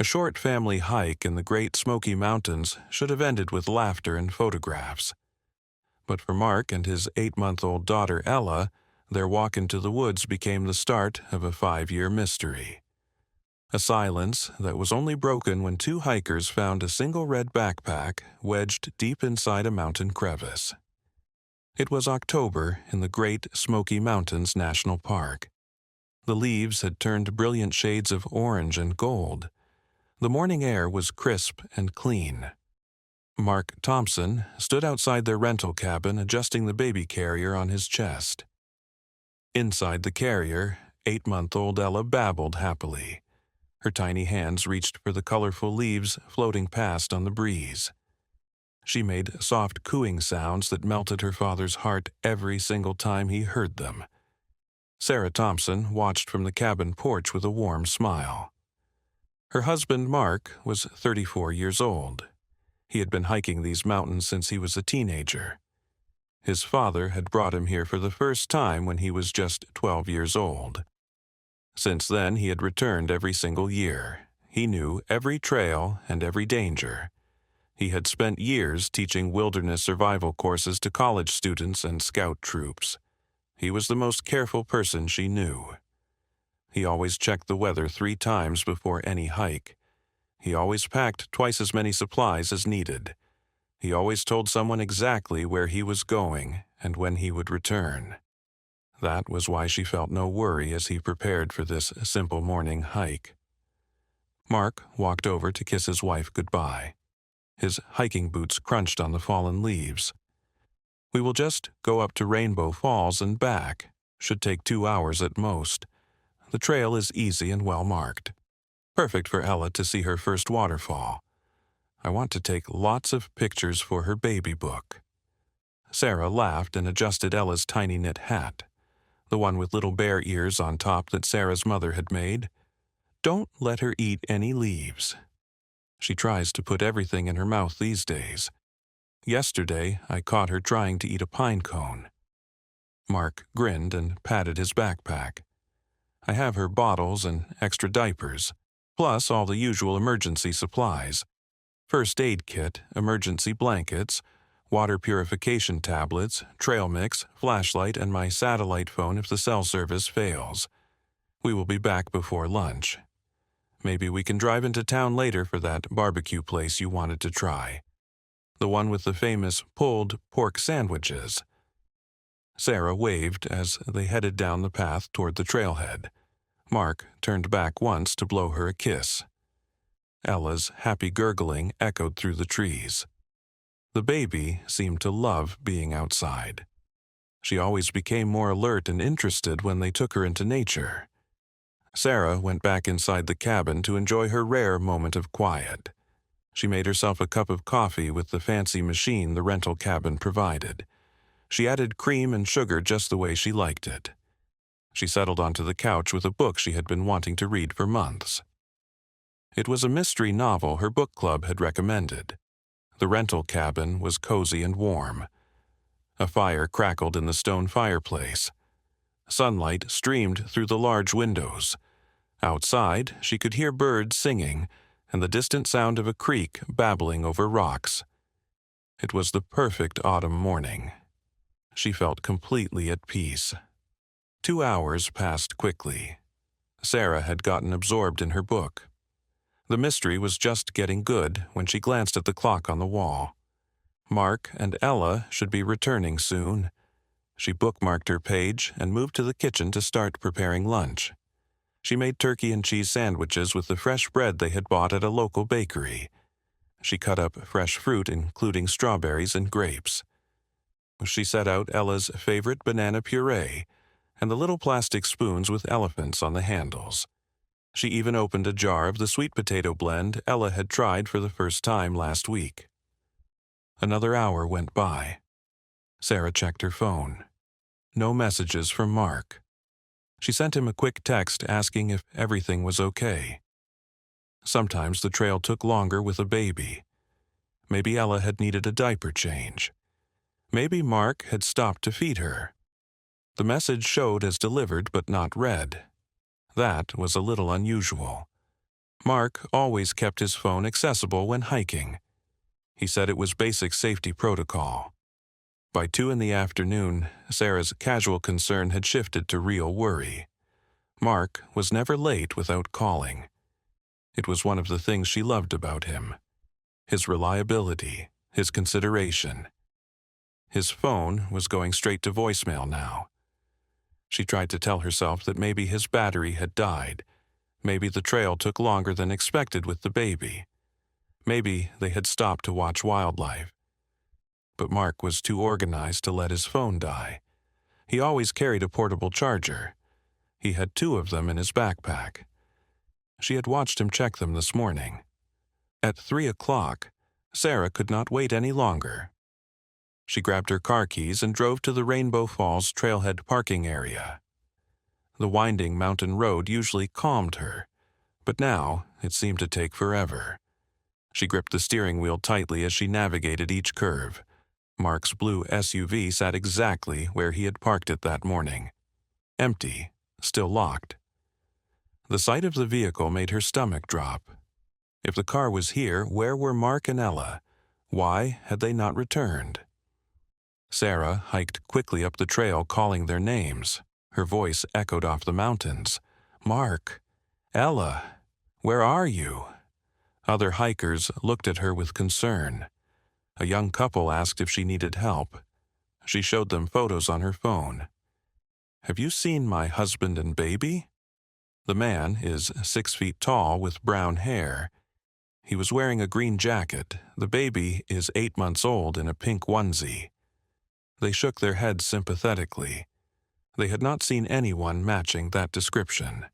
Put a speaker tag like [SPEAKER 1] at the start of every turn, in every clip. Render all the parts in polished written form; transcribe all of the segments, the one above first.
[SPEAKER 1] A short family hike in the Great Smoky Mountains should have ended with laughter and photographs. But for Mark and his 8-month-old daughter Ella, their walk into the woods became the start of a 5-year mystery. A silence that was only broken when 2 hikers found a single red backpack wedged deep inside a mountain crevice. It was October in the Great Smoky Mountains National Park. The leaves had turned brilliant shades of orange and gold. The morning air was crisp and clean. Mark Thompson stood outside their rental cabin adjusting the baby carrier on his chest. Inside the carrier, 8-month-old Ella babbled happily. Her tiny hands reached for the colorful leaves floating past on the breeze. She made soft cooing sounds that melted her father's heart every single time he heard them. Sarah Thompson watched from the cabin porch with a warm smile. Her husband, Mark, was 34 years old. He had been hiking these mountains since he was a teenager. His father had brought him here for the first time when he was just 12 years old. Since then, he had returned every single year. He knew every trail and every danger. He had spent years teaching wilderness survival courses to college students and scout troops. He was the most careful person she knew. He always checked the weather 3 times before any hike. He always packed twice as many supplies as needed. He always told someone exactly where he was going and when he would return. That was why she felt no worry as he prepared for this simple morning hike. Mark walked over to kiss his wife goodbye. His hiking boots crunched on the fallen leaves. "We will just go up to Rainbow Falls and back. Should take 2 hours at most. The trail is easy and well marked. Perfect for Ella to see her first waterfall. I want to take lots of pictures for her baby book." Sarah laughed and adjusted Ella's tiny knit hat, the one with little bear ears on top that Sarah's mother had made. "Don't let her eat any leaves. She tries to put everything in her mouth these days. Yesterday, I caught her trying to eat a pine cone." Mark grinned and patted his backpack. "I have her bottles and extra diapers, plus all the usual emergency supplies. First aid kit, emergency blankets, water purification tablets, trail mix, flashlight, and my satellite phone if the cell service fails. We will be back before lunch. Maybe we can drive into town later for that barbecue place you wanted to try. The one with the famous pulled pork sandwiches." Sarah waved as they headed down the path toward the trailhead. Mark turned back once to blow her a kiss. Ella's happy gurgling echoed through the trees. The baby seemed to love being outside. She always became more alert and interested when they took her into nature. Sarah went back inside the cabin to enjoy her rare moment of quiet. She made herself a cup of coffee with the fancy machine the rental cabin provided. She added cream and sugar just the way she liked it. She settled onto the couch with a book she had been wanting to read for months. It was a mystery novel her book club had recommended. The rental cabin was cozy and warm. A fire crackled in the stone fireplace. Sunlight streamed through the large windows. Outside, she could hear birds singing and the distant sound of a creek babbling over rocks. It was the perfect autumn morning. She felt completely at peace. 2 hours passed quickly. Sarah had gotten absorbed in her book. The mystery was just getting good when she glanced at the clock on the wall. Mark and Ella should be returning soon. She bookmarked her page and moved to the kitchen to start preparing lunch. She made turkey and cheese sandwiches with the fresh bread they had bought at a local bakery. She cut up fresh fruit, including strawberries and grapes. She set out Ella's favorite banana puree and the little plastic spoons with elephants on the handles. She even opened a jar of the sweet potato blend Ella had tried for the first time last week. Another hour went by. Sarah checked her phone. No messages from Mark. She sent him a quick text asking if everything was okay. Sometimes the trail took longer with a baby. Maybe Ella had needed a diaper change. Maybe Mark had stopped to feed her. The message showed as delivered but not read. That was a little unusual. Mark always kept his phone accessible when hiking. He said it was basic safety protocol. By 2 in the afternoon, Sarah's casual concern had shifted to real worry. Mark was never late without calling. It was one of the things she loved about him. His reliability, his consideration. His phone was going straight to voicemail now. She tried to tell herself that maybe his battery had died. Maybe the trail took longer than expected with the baby. Maybe they had stopped to watch wildlife. But Mark was too organized to let his phone die. He always carried a portable charger. He had 2 of them in his backpack. She had watched him check them this morning. At 3 o'clock, Sarah could not wait any longer. She grabbed her car keys and drove to the Rainbow Falls trailhead parking area. The winding mountain road usually calmed her, but now it seemed to take forever. She gripped the steering wheel tightly as she navigated each curve. Mark's blue SUV sat exactly where he had parked it that morning. Empty, still locked. The sight of the vehicle made her stomach drop. If the car was here, where were Mark and Ella? Why had they not returned? Sarah hiked quickly up the trail, calling their names. Her voice echoed off the mountains. Mark, Ella, where are you? Other hikers looked at her with concern. A young couple asked if she needed help. She showed them photos on her phone. Have you seen my husband and baby? The man is 6 feet tall with brown hair. He was wearing a green jacket. The baby is 8 months old in a pink onesie. They shook their heads sympathetically. They had not seen anyone matching that description.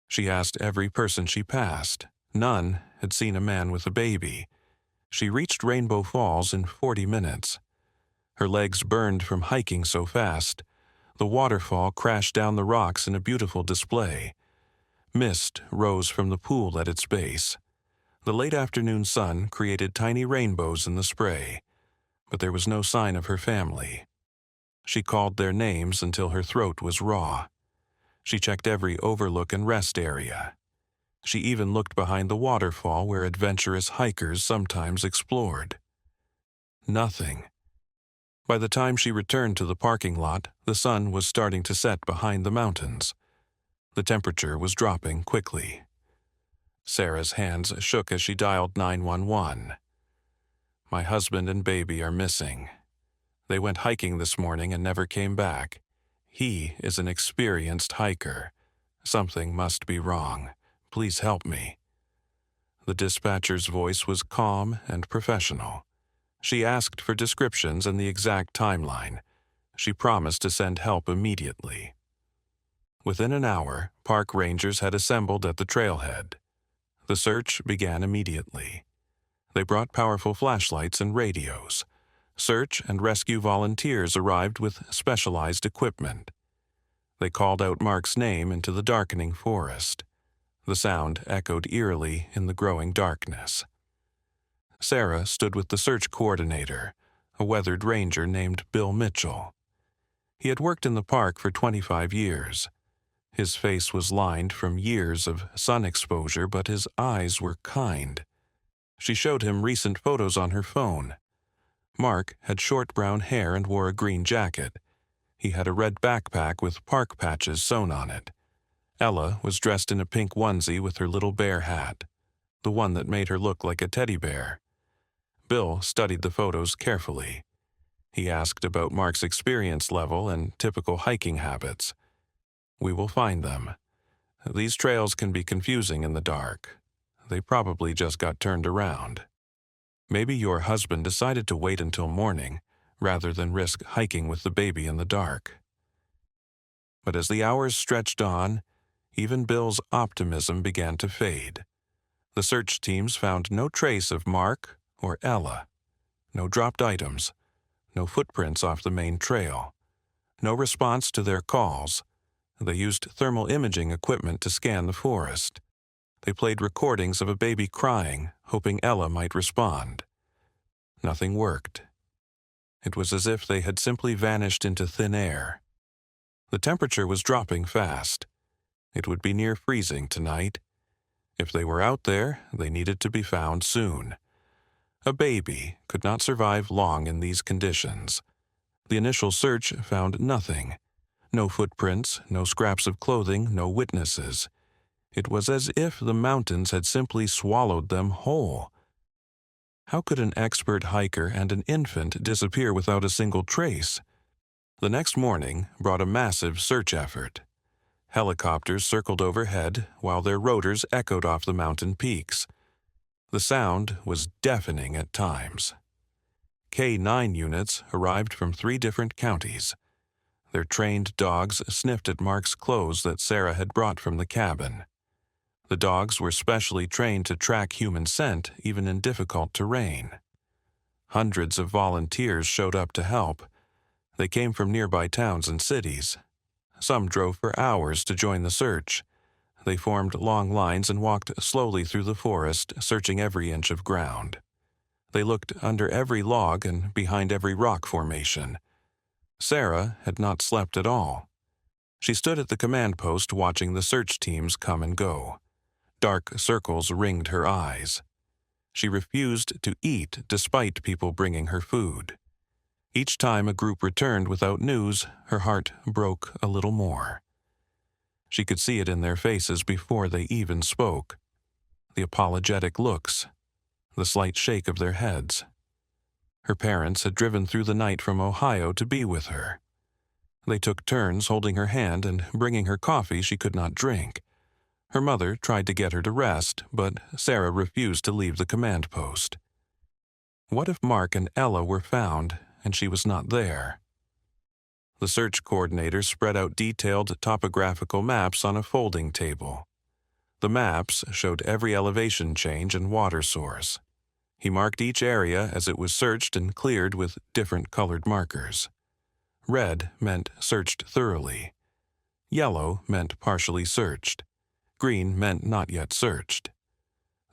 [SPEAKER 1] She asked every person she passed. None had seen a man with a baby. She reached Rainbow Falls in 40 minutes. Her legs burned from hiking so fast. The waterfall crashed down the rocks in a beautiful display. Mist rose from the pool at its base. The late afternoon sun created tiny rainbows in the spray, but there was no sign of her family. She called their names until her throat was raw. She checked every overlook and rest area. She even looked behind the waterfall where adventurous hikers sometimes explored. Nothing. By the time she returned to the parking lot, the sun was starting to set behind the mountains. The temperature was dropping quickly. Sarah's hands shook as she dialed 911. My husband and baby are missing. They went hiking this morning and never came back. He is an experienced hiker. Something must be wrong. Please help me. The dispatcher's voice was calm and professional. She asked for descriptions and the exact timeline. She promised to send help immediately. Within an hour, park rangers had assembled at the trailhead. The search began immediately. They brought powerful flashlights and radios. Search and rescue volunteers arrived with specialized equipment. They called out Mark's name into the darkening forest. The sound echoed eerily in the growing darkness. Sarah stood with the search coordinator, a weathered ranger named Bill Mitchell. He had worked in the park for 25 years. His face was lined from years of sun exposure, but his eyes were kind. She showed him recent photos on her phone. Mark had short brown hair and wore a green jacket. He had a red backpack with park patches sewn on it. Ella was dressed in a pink onesie with her little bear hat, the one that made her look like a teddy bear. Bill studied the photos carefully. He asked about Mark's experience level and typical hiking habits. We will find them. These trails can be confusing in the dark. They probably just got turned around. Maybe your husband decided to wait until morning rather than risk hiking with the baby in the dark. But as the hours stretched on, even Bill's optimism began to fade. The search teams found no trace of Mark or Ella, no dropped items, no footprints off the main trail, no response to their calls. They used thermal imaging equipment to scan the forest. They played recordings of a baby crying, hoping Ella might respond. Nothing worked. It was as if they had simply vanished into thin air. The temperature was dropping fast. It would be near freezing tonight. If they were out there, they needed to be found soon. A baby could not survive long in these conditions. The initial search found nothing. No footprints, no scraps of clothing, no witnesses. It was as if the mountains had simply swallowed them whole. How could an expert hiker and an infant disappear without a single trace? The next morning brought a massive search effort. Helicopters circled overhead while their rotors echoed off the mountain peaks. The sound was deafening at times. K-9 units arrived from 3 different counties. Their trained dogs sniffed at Mark's clothes that Sarah had brought from the cabin. The dogs were specially trained to track human scent even in difficult terrain. Hundreds of volunteers showed up to help. They came from nearby towns and cities. Some drove for hours to join the search. They formed long lines and walked slowly through the forest, searching every inch of ground. They looked under every log and behind every rock formation. Sarah had not slept at all. She stood at the command post watching the search teams come and go. Dark circles ringed her eyes. She refused to eat despite people bringing her food. Each time a group returned without news, her heart broke a little more. She could see it in their faces before they even spoke. The apologetic looks, the slight shake of their heads. Her parents had driven through the night from Ohio to be with her. They took turns holding her hand and bringing her coffee she could not drink. Her mother tried to get her to rest, but Sarah refused to leave the command post. What if Mark and Ella were found and she was not there? The search coordinator spread out detailed topographical maps on a folding table. The maps showed every elevation change and water source. He marked each area as it was searched and cleared with different colored markers. Red meant searched thoroughly. Yellow meant partially searched. Green meant not yet searched.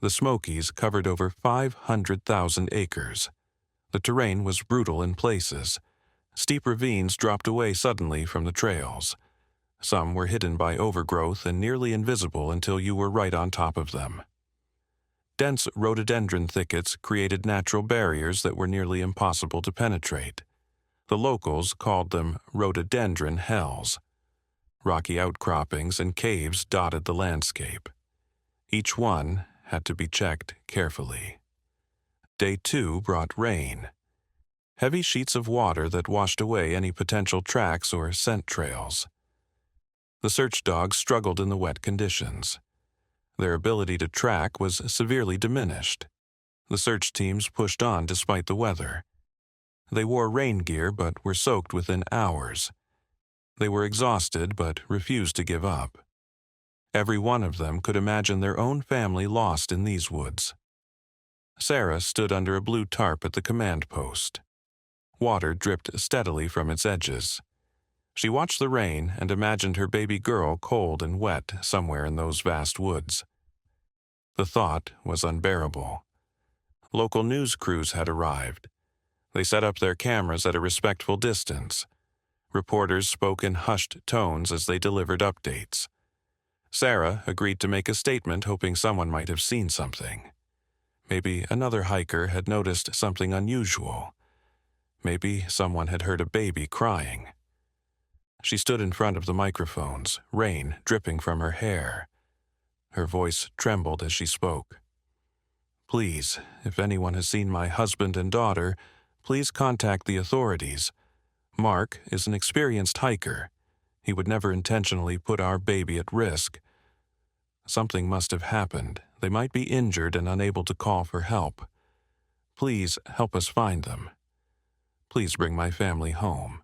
[SPEAKER 1] The Smokies covered over 500,000 acres. The terrain was brutal in places. Steep ravines dropped away suddenly from the trails. Some were hidden by overgrowth and nearly invisible until you were right on top of them. Dense rhododendron thickets created natural barriers that were nearly impossible to penetrate. The locals called them rhododendron hells. Rocky outcroppings and caves dotted the landscape. Each one had to be checked carefully. Day 2 brought rain. Heavy sheets of water that washed away any potential tracks or scent trails. The search dogs struggled in the wet conditions. Their ability to track was severely diminished. The search teams pushed on despite the weather. They wore rain gear but were soaked within hours. They were exhausted but refused to give up. Every one of them could imagine their own family lost in these woods. Sarah stood under a blue tarp at the command post. Water dripped steadily from its edges. She watched the rain and imagined her baby girl cold and wet somewhere in those vast woods. The thought was unbearable. Local news crews had arrived. They set up their cameras at a respectful distance. Reporters spoke in hushed tones as they delivered updates. Sarah agreed to make a statement, hoping someone might have seen something. Maybe another hiker had noticed something unusual. Maybe someone had heard a baby crying. She stood in front of the microphones, rain dripping from her hair. Her voice trembled as she spoke. "Please, if anyone has seen my husband and daughter, please contact the authorities. Mark is an experienced hiker. He would never intentionally put our baby at risk. Something must have happened. They might be injured and unable to call for help. Please help us find them. Please bring my family home."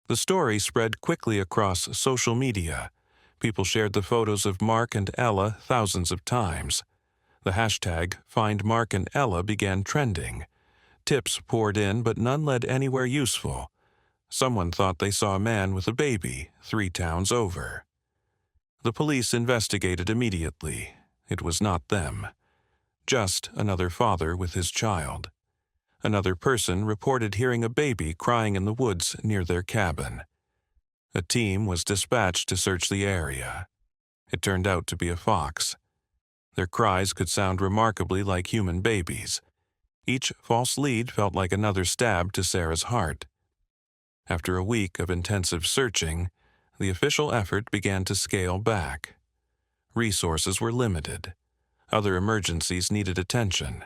[SPEAKER 1] The story spread quickly across social media. People shared the photos of Mark and Ella thousands of times. The hashtag #FindMarkandElla began trending. Tips poured in, but none led anywhere useful. Someone thought they saw a man with a baby 3 towns over. The police investigated immediately. It was not them. Just another father with his child. Another person reported hearing a baby crying in the woods near their cabin. A team was dispatched to search the area. It turned out to be a fox. Their cries could sound remarkably like human babies. Each false lead felt like another stab to Sarah's heart. After a week of intensive searching, the official effort began to scale back. Resources were limited. Other emergencies needed attention.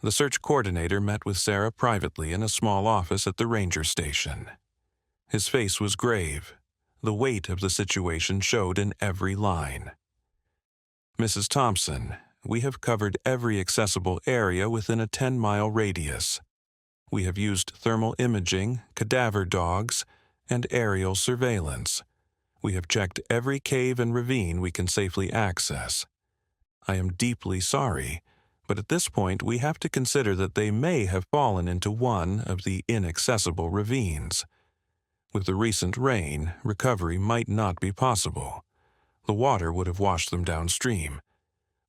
[SPEAKER 1] The search coordinator met with Sarah privately in a small office at the ranger station. His face was grave. The weight of the situation showed in every line. "Mrs. Thompson, we have covered every accessible area within a 10-mile radius. We have used thermal imaging, cadaver dogs, and aerial surveillance. We have checked every cave and ravine we can safely access. I am deeply sorry, but at this point we have to consider that they may have fallen into one of the inaccessible ravines. With the recent rain, recovery might not be possible. The water would have washed them downstream.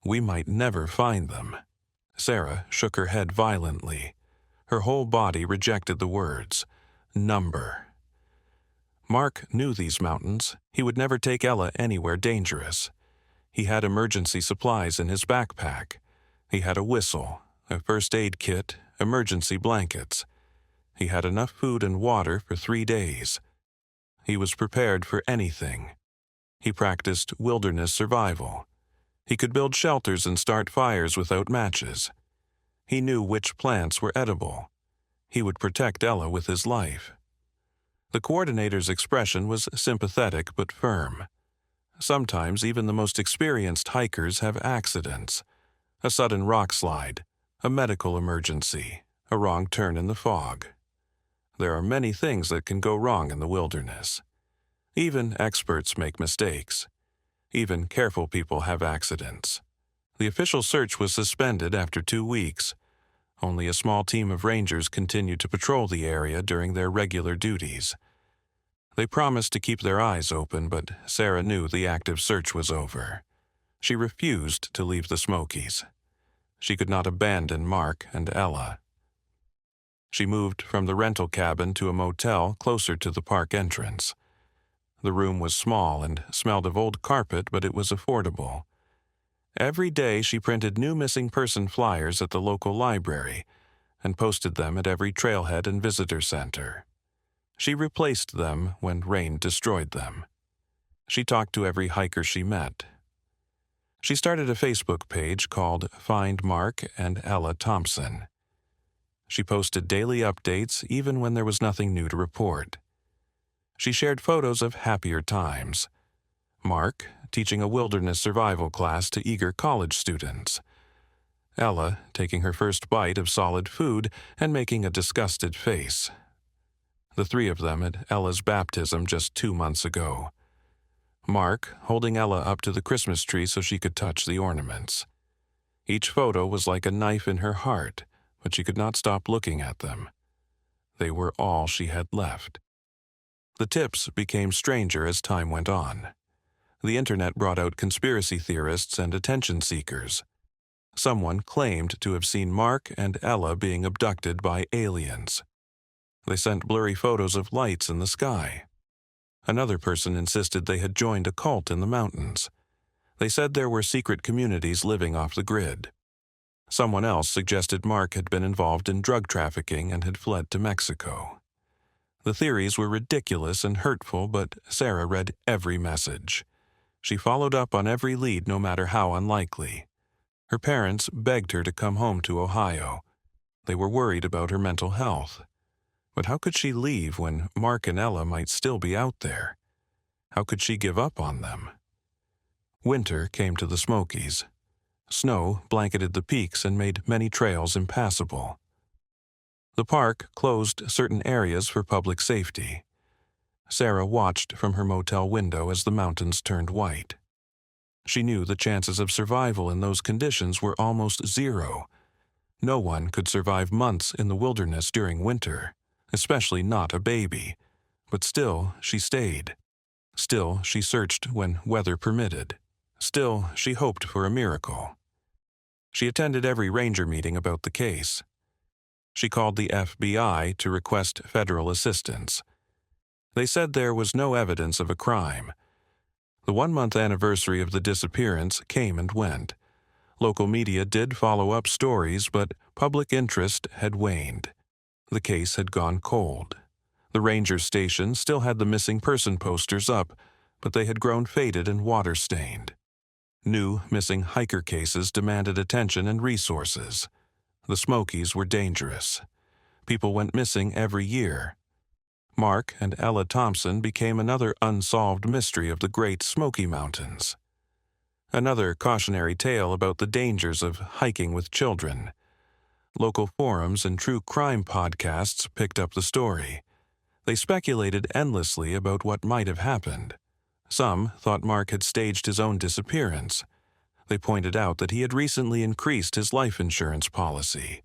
[SPEAKER 1] We might never find them." Sarah shook her head violently. Her whole body rejected the words. Number. Mark knew these mountains. He would never take Ella anywhere dangerous. He had emergency supplies in his backpack. He had a whistle, a first aid kit, emergency blankets. He had enough food and water for 3 days. He was prepared for anything. He practiced wilderness survival. He could build shelters and start fires without matches. He knew which plants were edible. He would protect Ella with his life. The coordinator's expression was sympathetic but firm. Sometimes even the most experienced hikers have accidents. A sudden rock slide, a medical emergency, a wrong turn in the fog. There are many things that can go wrong in the wilderness. Even experts make mistakes. Even careful people have accidents. The official search was suspended after 2 weeks. Only a small team of rangers continued to patrol the area during their regular duties. They promised to keep their eyes open, but Sarah knew the active search was over. She refused to leave the Smokies. She could not abandon Mark and Ella. She moved from the rental cabin to a motel closer to the park entrance. The room was small and smelled of old carpet, but it was affordable. Every day she printed new missing person flyers at the local library and posted them at every trailhead and visitor center. She replaced them when rain destroyed them. She talked to every hiker she met. She started a Facebook page called Find Mark and Ella Thompson. She posted daily updates even when there was nothing new to report. She shared photos of happier times. Mark teaching a wilderness survival class to eager college students. Ella taking her first bite of solid food and making a disgusted face. The 3 of them at Ella's baptism just 2 months ago. Mark holding Ella up to the Christmas tree so she could touch the ornaments. Each photo was like a knife in her heart, but she could not stop looking at them. They were all she had left. The tips became stranger as time went on. The internet brought out conspiracy theorists and attention seekers. Someone claimed to have seen Mark and Ella being abducted by aliens. They sent blurry photos of lights in the sky. Another person insisted they had joined a cult in the mountains. They said there were secret communities living off the grid. Someone else suggested Mark had been involved in drug trafficking and had fled to Mexico. The theories were ridiculous and hurtful, but Sarah read every message. She followed up on every lead, no matter how unlikely. Her parents begged her to come home to Ohio. They were worried about her mental health. But how could she leave when Mark and Ella might still be out there? How could she give up on them? Winter came to the Smokies. Snow blanketed the peaks and made many trails impassable. The park closed certain areas for public safety. Sarah watched from her motel window as the mountains turned white. She knew the chances of survival in those conditions were almost zero. No one could survive months in the wilderness during winter, especially not a baby. But still, she stayed. Still, she searched when weather permitted. Still, she hoped for a miracle. She attended every ranger meeting about the case. She called the FBI to request federal assistance. They said there was no evidence of a crime. The 1-month anniversary of the disappearance came and went. Local media did follow up stories, but public interest had waned. The case had gone cold. The ranger station still had the missing person posters up, but they had grown faded and water-stained. New missing hiker cases demanded attention and resources. The Smokies were dangerous. People went missing every year. Mark and Ella Thompson became another unsolved mystery of the Great Smoky Mountains. Another cautionary tale about the dangers of hiking with children. Local forums and true crime podcasts picked up the story. They speculated endlessly about what might have happened. Some thought Mark had staged his own disappearance. They pointed out that he had recently increased his life insurance policy.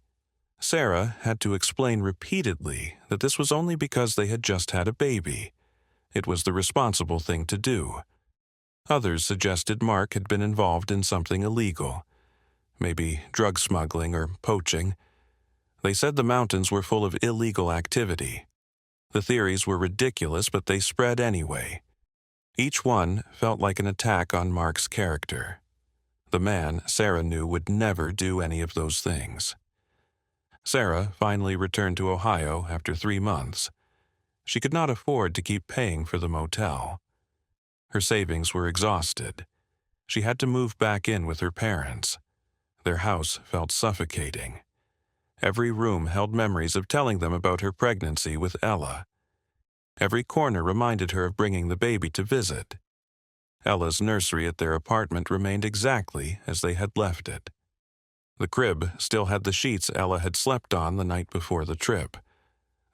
[SPEAKER 1] Sarah had to explain repeatedly that this was only because they had just had a baby. It was the responsible thing to do. Others suggested Mark had been involved in something illegal, maybe drug smuggling or poaching. They said the mountains were full of illegal activity. The theories were ridiculous, but they spread anyway. Each one felt like an attack on Mark's character. The man Sarah knew would never do any of those things. Sarah finally returned to Ohio after 3 months. She could not afford to keep paying for the motel. Her savings were exhausted. She had to move back in with her parents. Their house felt suffocating. Every room held memories of telling them about her pregnancy with Ella. Every corner reminded her of bringing the baby to visit. Ella's nursery at their apartment remained exactly as they had left it. The crib still had the sheets Ella had slept on the night before the trip.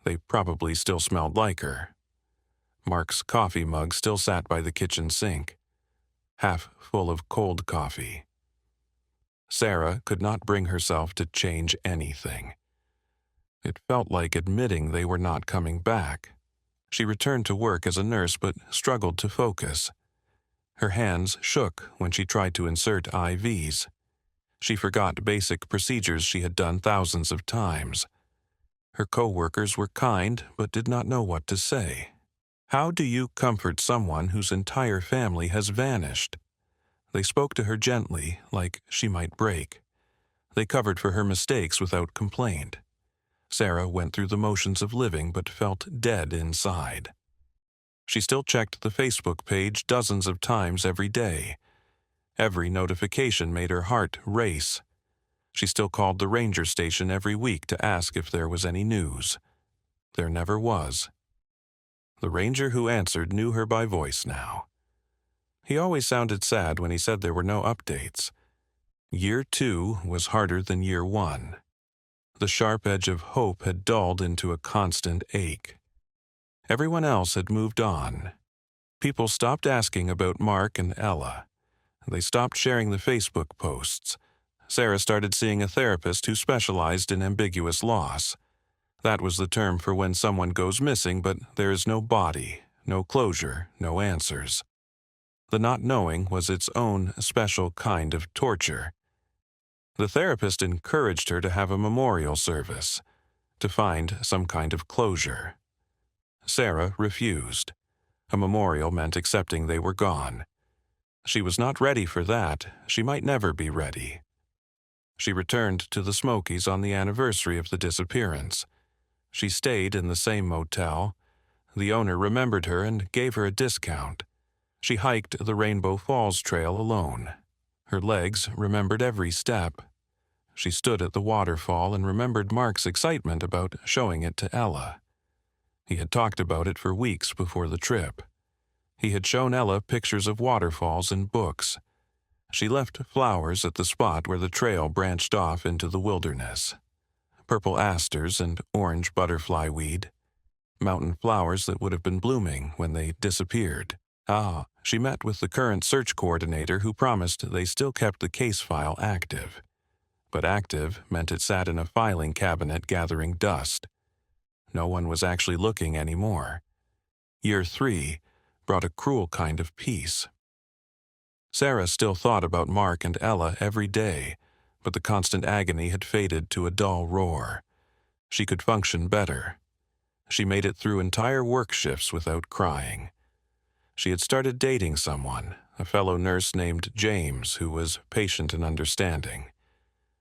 [SPEAKER 1] They probably still smelled like her. Mark's coffee mug still sat by the kitchen sink, half full of cold coffee. Sarah could not bring herself to change anything. It felt like admitting they were not coming back. She returned to work as a nurse but struggled to focus. Her hands shook when she tried to insert IVs. She forgot basic procedures she had done thousands of times. Her co-workers were kind but did not know what to say. How do you comfort someone whose entire family has vanished? They spoke to her gently, like she might break. They covered for her mistakes without complaint. Sarah went through the motions of living but felt dead inside. She still checked the Facebook page dozens of times every day. Every notification made her heart race. She still called the ranger station every week to ask if there was any news. There never was. The ranger who answered knew her by voice now. He always sounded sad when he said there were no updates. Year 2 was harder than year 1. The sharp edge of hope had dulled into a constant ache. Everyone else had moved on. People stopped asking about Mark and Ella. They stopped sharing the Facebook posts. Sarah started seeing a therapist who specialized in ambiguous loss. That was the term for when someone goes missing, but there is no body, no closure, no answers. The not knowing was its own special kind of torture. The therapist encouraged her to have a memorial service, to find some kind of closure. Sarah refused. A memorial meant accepting they were gone. She was not ready for that. She might never be ready. She returned to the Smokies on the anniversary of the disappearance. She stayed in the same motel. The owner remembered her and gave her a discount. She hiked the Rainbow Falls Trail alone. Her legs remembered every step. She stood at the waterfall and remembered Mark's excitement about showing it to Ella. He had talked about it for weeks before the trip. He had shown Ella pictures of waterfalls in books. She left flowers at the spot where the trail branched off into the wilderness. Purple asters and orange butterfly weed. Mountain flowers that would have been blooming when they disappeared. She met with the current search coordinator who promised they still kept the case file active. But active meant it sat in a filing cabinet gathering dust. No one was actually looking anymore. Year 3 brought a cruel kind of peace. Sarah still thought about Mark and Ella every day, but the constant agony had faded to a dull roar. She could function better. She made it through entire work shifts without crying. She had started dating someone, a fellow nurse named James who was patient and understanding.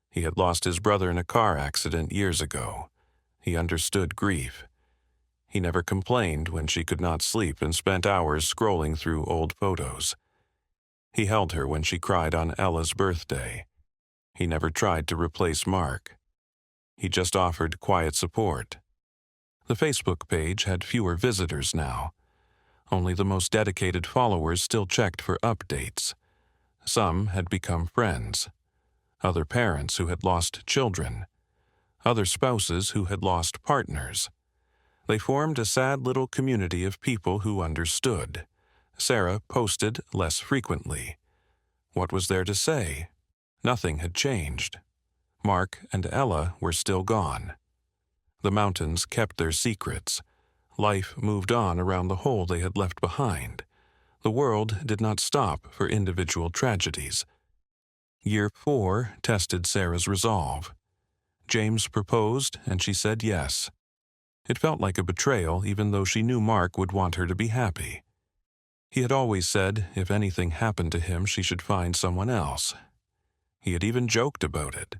[SPEAKER 1] He had lost his brother in a car accident years ago. He understood grief. He never complained when she could not sleep and spent hours scrolling through old photos. He held her when she cried on Ella's birthday. He never tried to replace Mark. He just offered quiet support. The Facebook page had fewer visitors now. Only the most dedicated followers still checked for updates. Some had become friends. Other parents who had lost children. Other spouses who had lost partners. They formed a sad little community of people who understood. Sarah posted less frequently. What was there to say? Nothing had changed. Mark and Ella were still gone. The mountains kept their secrets. Life moved on around the hole they had left behind. The world did not stop for individual tragedies. Year 4 tested Sarah's resolve. James proposed, and she said yes. It felt like a betrayal, even though she knew Mark would want her to be happy. He had always said if anything happened to him, she should find someone else. He had even joked about it.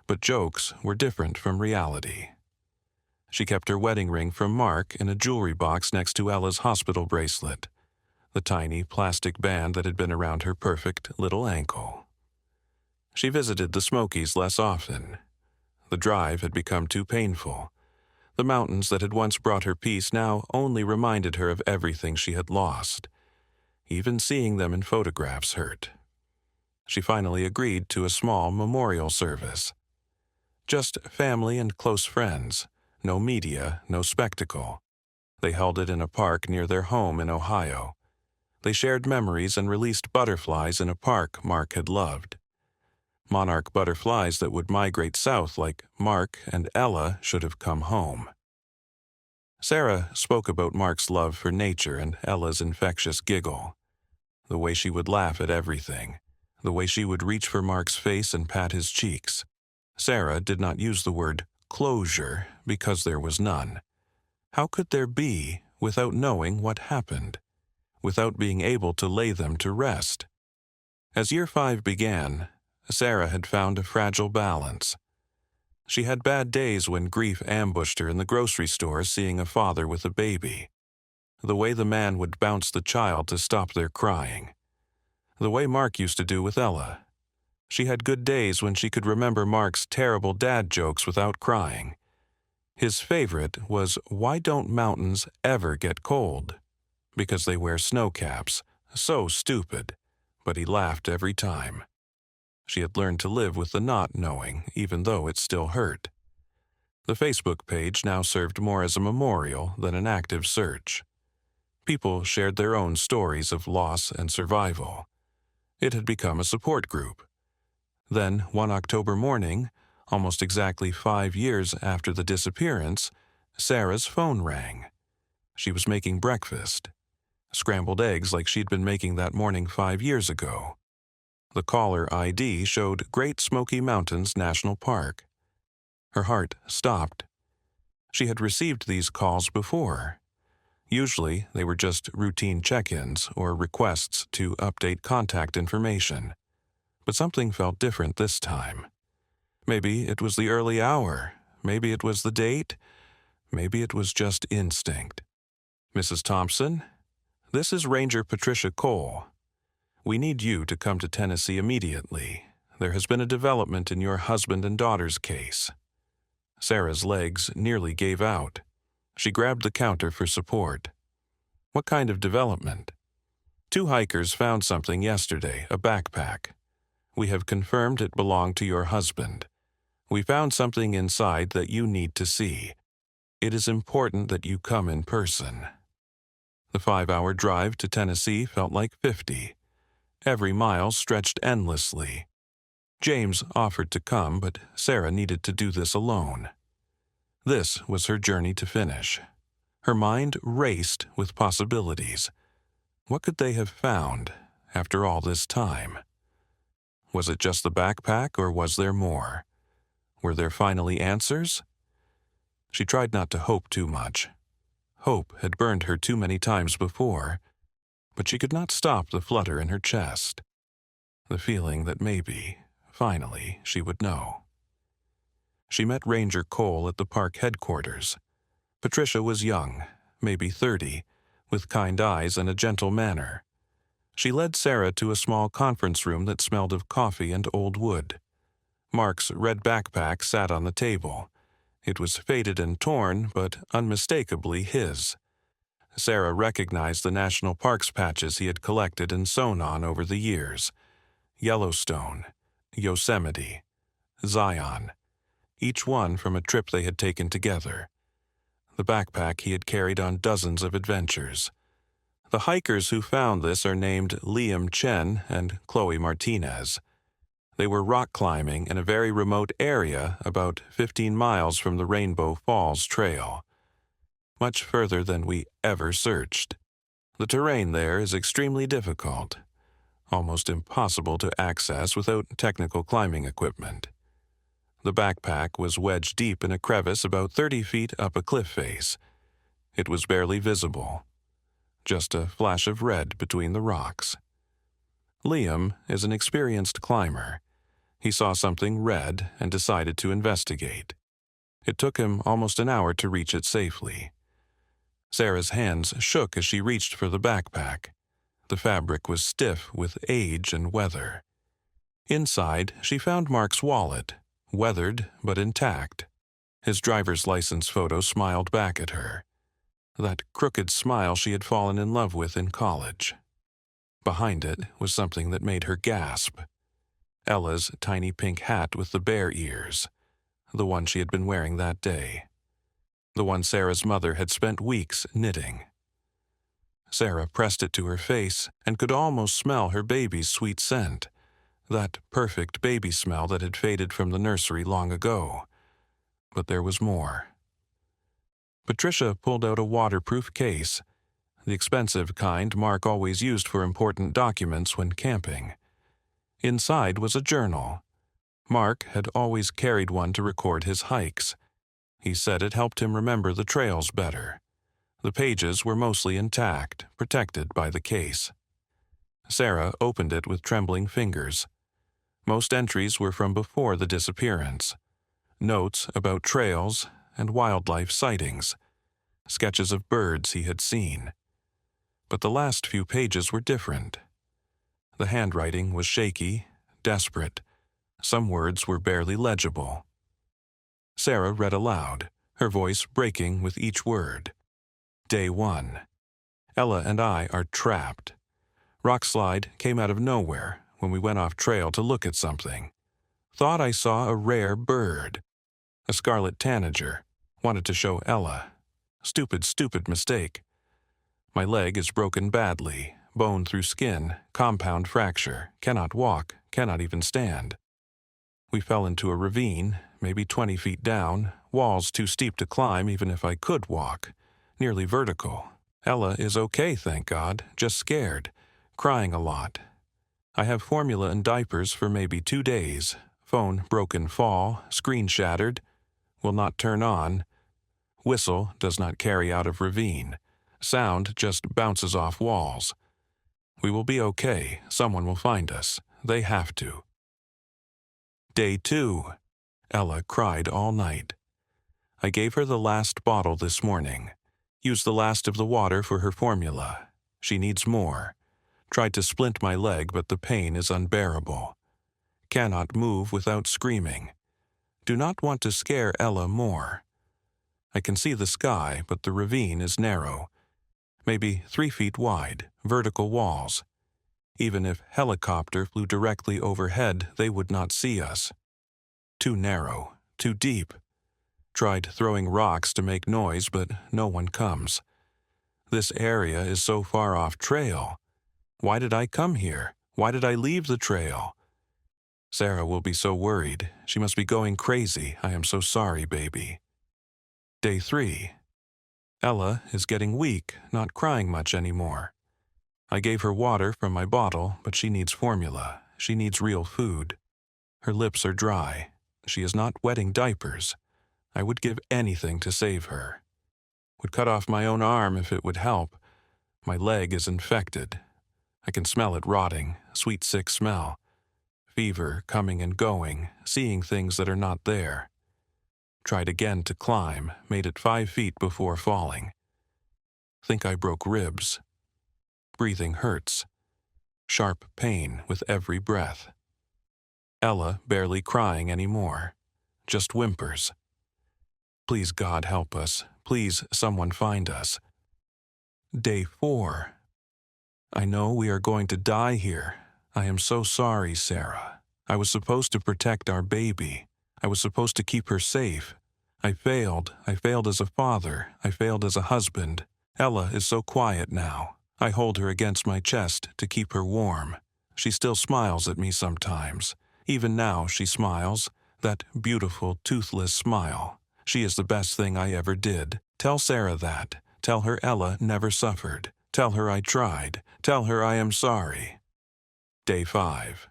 [SPEAKER 1] But jokes were different from reality. She kept her wedding ring from Mark in a jewelry box next to Ella's hospital bracelet, the tiny plastic band that had been around her perfect little ankle. She visited the Smokies less often. The drive had become too painful. The mountains that had once brought her peace now only reminded her of everything she had lost. Even seeing them in photographs hurt. She finally agreed to a small memorial service. Just family and close friends. No media, no spectacle. They held it in a park near their home in Ohio. They shared memories and released butterflies in a park Mark had loved. Monarch butterflies that would migrate south like Mark and Ella should have come home. Sarah spoke about Mark's love for nature and Ella's infectious giggle. The way she would laugh at everything. The way she would reach for Mark's face and pat his cheeks. Sarah did not use the word closure because there was none. How could there be without knowing what happened? Without being able to lay them to rest? As year 5 began, Sarah had found a fragile balance. She had bad days when grief ambushed her in the grocery store seeing a father with a baby. The way the man would bounce the child to stop their crying. The way Mark used to do with Ella. She had good days when she could remember Mark's terrible dad jokes without crying. His favorite was, "Why don't mountains ever get cold?" Because they wear snow caps. So stupid. But he laughed every time. She had learned to live with the not knowing, even though it still hurt. The Facebook page now served more as a memorial than an active search. People shared their own stories of loss and survival. It had become a support group. Then, one October morning, almost exactly 5 years after the disappearance, Sarah's phone rang. She was making breakfast. Scrambled eggs like she'd been making that morning 5 years ago. The caller ID showed Great Smoky Mountains National Park. Her heart stopped. She had received these calls before. Usually, they were just routine check-ins or requests to update contact information. But something felt different this time. Maybe it was the early hour. Maybe it was the date. Maybe it was just instinct. "Mrs. Thompson, this is Ranger Patricia Cole. We need you to come to Tennessee immediately. There has been a development in your husband and daughter's case." Sarah's legs nearly gave out. She grabbed the counter for support. "What kind of development?" "2 hikers found something yesterday, a backpack. We have confirmed it belonged to your husband. We found something inside that you need to see. It is important that you come in person." The 5-hour drive to Tennessee felt like 50. Every mile stretched endlessly. James offered to come, but Sarah needed to do this alone. This was her journey to finish. Her mind raced with possibilities. What could they have found after all this time? Was it just the backpack, or was there more? Were there finally answers? She tried not to hope too much. Hope had burned her too many times before. but she could not stop the flutter in her chest, the feeling that maybe, finally, she would know. She met Ranger Cole at the park headquarters. Patricia was young, maybe 30, with kind eyes and a gentle manner. She led Sarah to a small conference room that smelled of coffee and old wood. Mark's red backpack sat on the table. It was faded and torn, but unmistakably his. Sarah recognized the national parks patches he had collected and sewn on over the years. Yellowstone, Yosemite, Zion, each one from a trip they had taken together. The backpack he had carried on dozens of adventures. The hikers who found this are named Liam Chen and Chloe Martinez. They were rock climbing in a very remote area about 15 miles from the Rainbow Falls Trail. Much further than we ever searched. The terrain there is extremely difficult, almost impossible to access without technical climbing equipment. The backpack was wedged deep in a crevice about 30 feet up a cliff face. It was barely visible, just a flash of red between the rocks. Liam is an experienced climber. He saw something red and decided to investigate. It took him almost an hour to reach it safely. Sarah's hands shook as she reached for the backpack. The fabric was stiff with age and weather. Inside, she found Mark's wallet, weathered but intact. His driver's license photo smiled back at her. That crooked smile she had fallen in love with in college. Behind it was something that made her gasp. Ella's tiny pink hat with the bear ears, the one she had been wearing that day. The one Sarah's mother had spent weeks knitting. Sarah pressed it to her face and could almost smell her baby's sweet scent, that perfect baby smell that had faded from the nursery long ago. But there was more. Patricia pulled out a waterproof case, the expensive kind Mark always used for important documents when camping. Inside was a journal. Mark had always carried one to record his hikes. He said it helped him remember the trails better. The pages were mostly intact, protected by the case. Sarah opened it with trembling fingers. Most entries were from before the disappearance. Notes about trails and wildlife sightings. Sketches of birds he had seen. But the last few pages were different. The handwriting was shaky, desperate. Some words were barely legible. Sarah read aloud, her voice breaking with each word. Day 1. Ella and I are trapped. Rockslide came out of nowhere when we went off trail to look at something. Thought I saw a rare bird. A scarlet tanager. Wanted to show Ella. Stupid mistake. My leg is broken badly, bone through skin, compound fracture, cannot walk, cannot even stand. We fell into a ravine, maybe 20 feet down, walls too steep to climb even if I could walk, nearly vertical. Ella is okay, thank God, just scared, crying a lot. I have formula and diapers for maybe 2 days, phone broken fall, screen shattered, will not turn on, whistle does not carry out of ravine, sound just bounces off walls. We will be okay, someone will find us, they have to. Day 2. Ella cried all night. I gave her the last bottle this morning. Used the last of the water for her formula. She needs more. Tried to splint my leg, but the pain is unbearable. Cannot move without screaming. Do not want to scare Ella more. I can see the sky, but the ravine is narrow. Maybe 3 feet wide, vertical walls. Even if helicopter flew directly overhead, they would not see us. Too narrow, too deep. Tried throwing rocks to make noise, but no one comes. This area is so far off trail. Why did I come here? Why did I leave the trail? Sarah will be so worried. She must be going crazy. I am so sorry, baby. Day 3. Ella is getting weak, not crying much anymore. I gave her water from my bottle, but she needs formula. She needs real food. Her lips are dry. She is not wetting diapers. I would give anything to save her. Would cut off my own arm if it would help. My leg is infected. I can smell it rotting, sweet sick smell. Fever coming and going, seeing things that are not there. Tried again to climb, made it 5 feet before falling. Think I broke ribs. Breathing hurts. Sharp pain with every breath. Ella barely crying anymore. Just whimpers. Please God help us. Please someone find us. Day 4. I know we are going to die here. I am so sorry, Sarah. I was supposed to protect our baby. I was supposed to keep her safe. I failed. I failed as a father. I failed as a husband. Ella is so quiet now. I hold her against my chest to keep her warm. She still smiles at me sometimes. Even now she smiles. That beautiful, toothless smile. She is the best thing I ever did. Tell Sarah that. Tell her Ella never suffered. Tell her I tried. Tell her I am sorry. Day 5.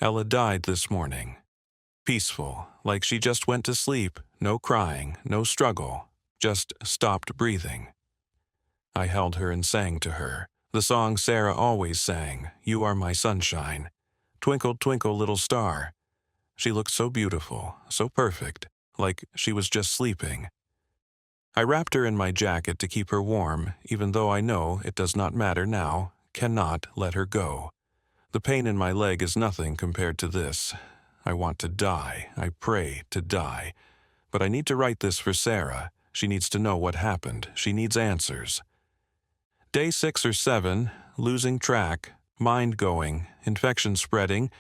[SPEAKER 1] Ella died this morning. Peaceful, like she just went to sleep. No crying, no struggle. Just stopped breathing. I held her and sang to her. The song Sarah always sang, You Are My Sunshine. Twinkle, twinkle, little star. She looked so beautiful, so perfect, like she was just sleeping. I wrapped her in my jacket to keep her warm, even though I know it does not matter now, cannot let her go. The pain in my leg is nothing compared to this. I want to die. I pray to die. But I need to write this for Sarah. She needs to know what happened. She needs answers. Day 6 or 7, losing track, mind going, infection spreading,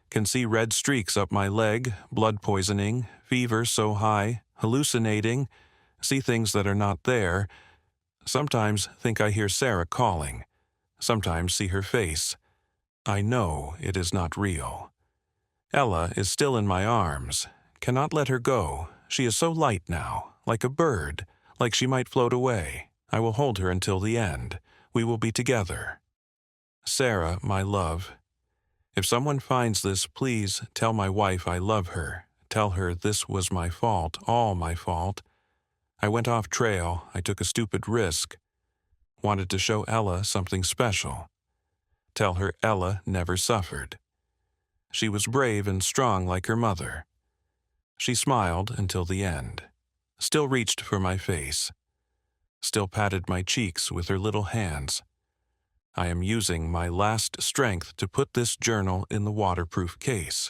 [SPEAKER 1] can see red streaks up my leg, blood poisoning, fever so high, hallucinating, see things that are not there. Sometimes think I hear Sarah calling. Sometimes see her face. I know it is not real. Ella is still in my arms. Cannot let her go. She is so light now, like a bird, like she might float away. I will hold her until the end. We will be together. Sarah, my love, if someone finds this, please tell my wife I love her. Tell her this was my fault, all my fault. I went off trail. I took a stupid risk. Wanted to show Ella something special. Tell her Ella never suffered. She was brave and strong like her mother. She smiled until the end. Still reached for my face. Still patted my cheeks with her little hands. I am using my last strength to put this journal in the waterproof case.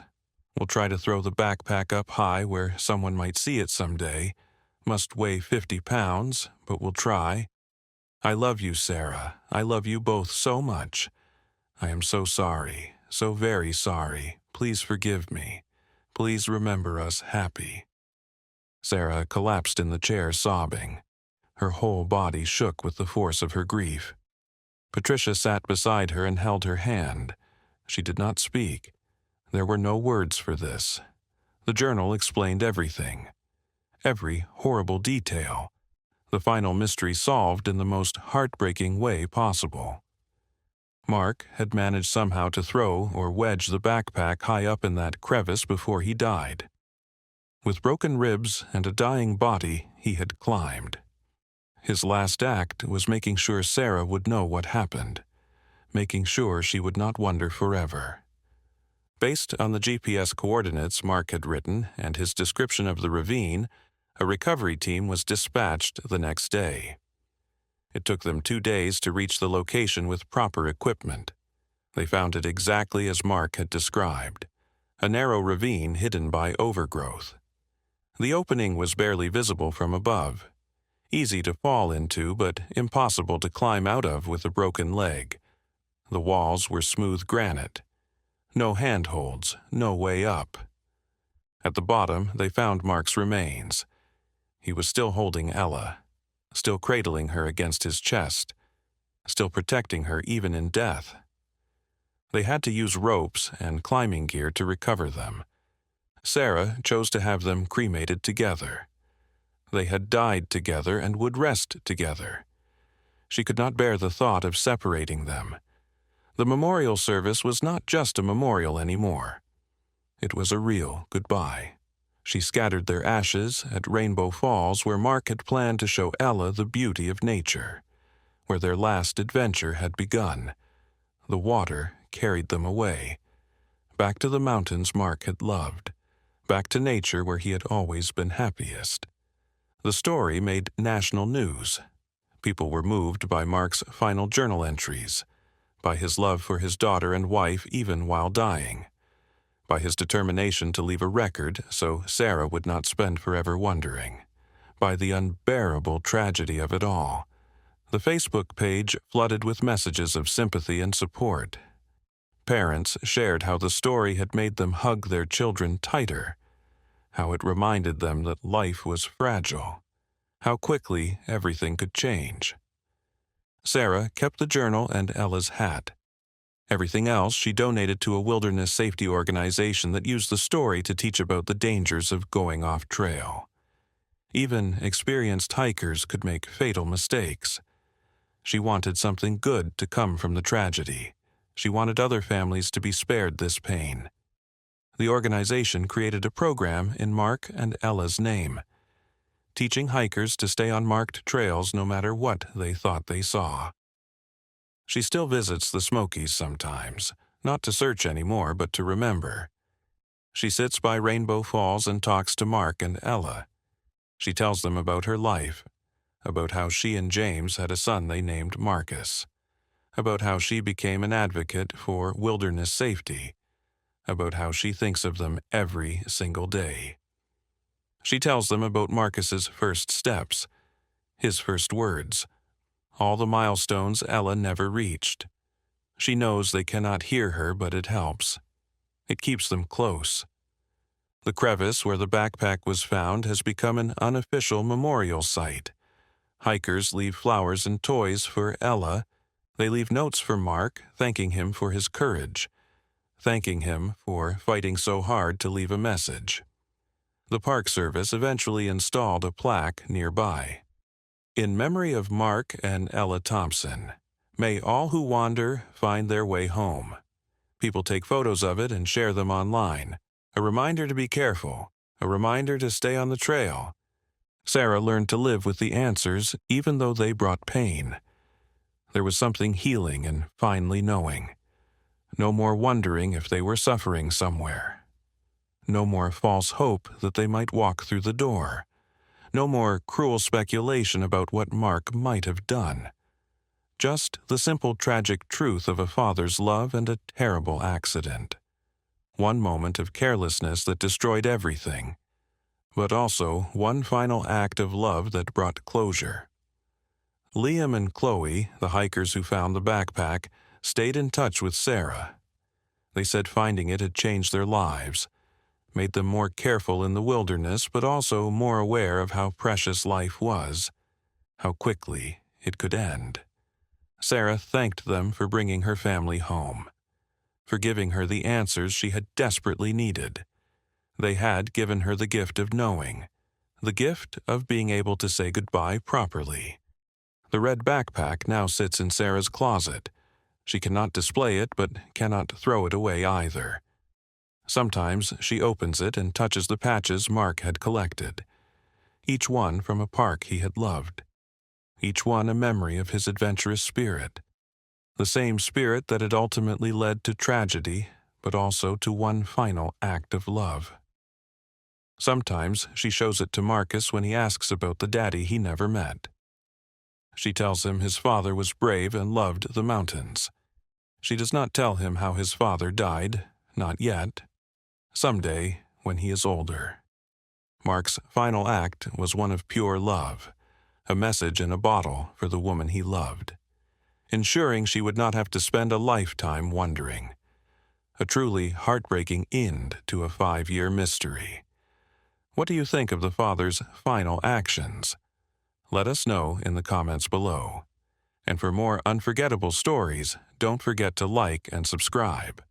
[SPEAKER 1] We'll try to throw the backpack up high where someone might see it someday. Must weigh 50 pounds, but we'll try. I love you, Sarah. I love you both so much. I am so sorry, so very sorry. Please forgive me. Please remember us happy. Sarah collapsed in the chair sobbing. Her whole body shook with the force of her grief. Patricia sat beside her and held her hand. She did not speak. There were no words for this. The journal explained everything. Every horrible detail. The final mystery solved in the most heartbreaking way possible. Mark had managed somehow to throw or wedge the backpack high up in that crevice before he died. With broken ribs and a dying body, he had climbed. His last act was making sure Sarah would know what happened, making sure she would not wonder forever. Based on the GPS coordinates Mark had written and his description of the ravine, a recovery team was dispatched the next day. It took them 2 days to reach the location with proper equipment. They found it exactly as Mark had described, a narrow ravine hidden by overgrowth. The opening was barely visible from above, easy to fall into but impossible to climb out of with a broken leg. The walls were smooth granite. No handholds, no way up. At the bottom, they found Mark's remains. He was still holding Ella, still cradling her against his chest, still protecting her even in death. They had to use ropes and climbing gear to recover them. Sarah chose to have them cremated together. They had died together and would rest together. She could not bear the thought of separating them. The memorial service was not just a memorial anymore. It was a real goodbye. She scattered their ashes at Rainbow Falls, where Mark had planned to show Ella the beauty of nature, where their last adventure had begun. The water carried them away, back to the mountains Mark had loved, back to nature where he had always been happiest. The story made national news. People were moved by Mark's final journal entries, by his love for his daughter and wife even while dying, by his determination to leave a record so Sarah would not spend forever wondering, by the unbearable tragedy of it all. The Facebook page flooded with messages of sympathy and support. Parents shared how the story had made them hug their children tighter, how it reminded them that life was fragile, how quickly everything could change. Sarah kept the journal and Ella's hat. Everything else she donated to a wilderness safety organization that used the story to teach about the dangers of going off trail. Even experienced hikers could make fatal mistakes. She wanted something good to come from the tragedy. She wanted other families to be spared this pain. The organization created a program in Mark and Ella's name, teaching hikers to stay on marked trails no matter what they thought they saw. She still visits the Smokies sometimes, not to search anymore, but to remember. She sits by Rainbow Falls and talks to Mark and Ella. She tells them about her life, about how she and James had a son they named Marcus, about how she became an advocate for wilderness safety, about how she thinks of them every single day. She tells them about Marcus's first steps, his first words, all the milestones Ella never reached. She knows they cannot hear her, but it helps. It keeps them close. The crevice where the backpack was found has become an unofficial memorial site. Hikers leave flowers and toys for Ella. They leave notes for Mark, thanking him for his courage, thanking him for fighting so hard to leave a message. The Park Service eventually installed a plaque nearby. In memory of Mark and Ella Thompson, may all who wander find their way home. People take photos of it and share them online. A reminder to be careful, a reminder to stay on the trail. Sarah learned to live with the answers even though they brought pain. There was something healing in finally knowing. No more wondering if they were suffering somewhere. No more false hope that they might walk through the door. No more cruel speculation about what Mark might have done. Just the simple tragic truth of a father's love and a terrible accident. One moment of carelessness that destroyed everything, but also one final act of love that brought closure. Liam and Chloe, the hikers who found the backpack, stayed in touch with Sarah. They said finding it had changed their lives, made them more careful in the wilderness, but also more aware of how precious life was, how quickly it could end. Sarah thanked them for bringing her family home, for giving her the answers she had desperately needed. They had given her the gift of knowing, the gift of being able to say goodbye properly. The red backpack now sits in Sarah's closet. She cannot display it, but cannot throw it away either. Sometimes she opens it and touches the patches Mark had collected, each one from a park he had loved, each one a memory of his adventurous spirit, the same spirit that had ultimately led to tragedy, but also to one final act of love. Sometimes she shows it to Marcus when he asks about the daddy he never met. She tells him his father was brave and loved the mountains. She does not tell him how his father died, not yet. Someday, when he is older. Mark's final act was one of pure love, a message in a bottle for the woman he loved, ensuring she would not have to spend a lifetime wondering. A truly heartbreaking end to a 5-year mystery. What do you think of the father's final actions? Let us know in the comments below. And for more unforgettable stories, don't forget to like and subscribe.